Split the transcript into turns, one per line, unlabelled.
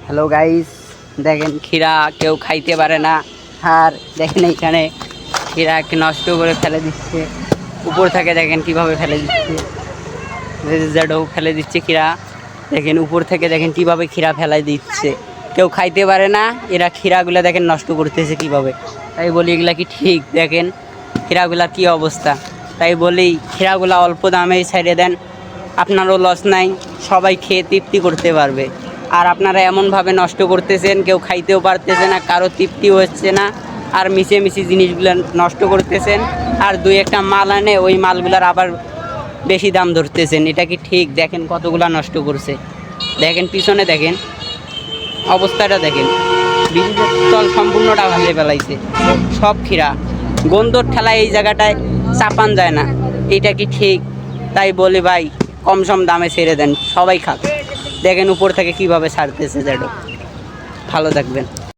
Hello guys, দেখেন ক্ষীরা কেউ খাইতে পারে না। আর দেখেন এইখানে ক্ষীরাকে নষ্ট করে ফেলে দিচ্ছে। উপর থেকে দেখেন কিভাবে ফেলে দিচ্ছে, জ্যাডো ফেলে দিচ্ছে ক্ষীরা। দেখেন উপর থেকে দেখেন কিভাবে ক্ষীরা ফেলাই দিচ্ছে, কেউ খাইতে পারে না। এরা ক্ষীরাগুলো দেখেন নষ্ট করতেছে কিভাবে। তাই বলি এগুলা কি ঠিক? দেখেন ক্ষীরাগুলার কি অবস্থা। তাই বলি ক্ষীরাগুলা অল্প দামেই ছেড়ে দেন, আপনারও লস নাই, সবাই খেয়ে তৃপ্তি করতে পারবে। আর আপনারা এমনভাবে নষ্ট করতেছেন, কেউ খাইতেও পারতেছে না, কারো তৃপ্তিও হচ্ছে না। আর মিশে জিনিসগুলো নষ্ট করতেছেন, আর দুই একটা মাল আনে ওই মালগুলার আবার বেশি দাম ধরতেছেন। এটা কি ঠিক? দেখেন কতগুলা নষ্ট করছে। দেখেন পিছনে দেখেন অবস্থাটা, দেখেন বিদ্যুৎ তল সম্পূর্ণটা ভাসে ফেলাইছে। সব ক্ষীরা গন্ধর ঠেলায় এই জায়গাটায় চাপান যায় না। এটা কি ঠিক? তাই বলি ভাই কম সম দামে ছেড়ে দেন, সবাই খাক। দেখেন উপর থেকে কিভাবে ছাড়তেছে জ্যাডো। ভালো থাকবেন।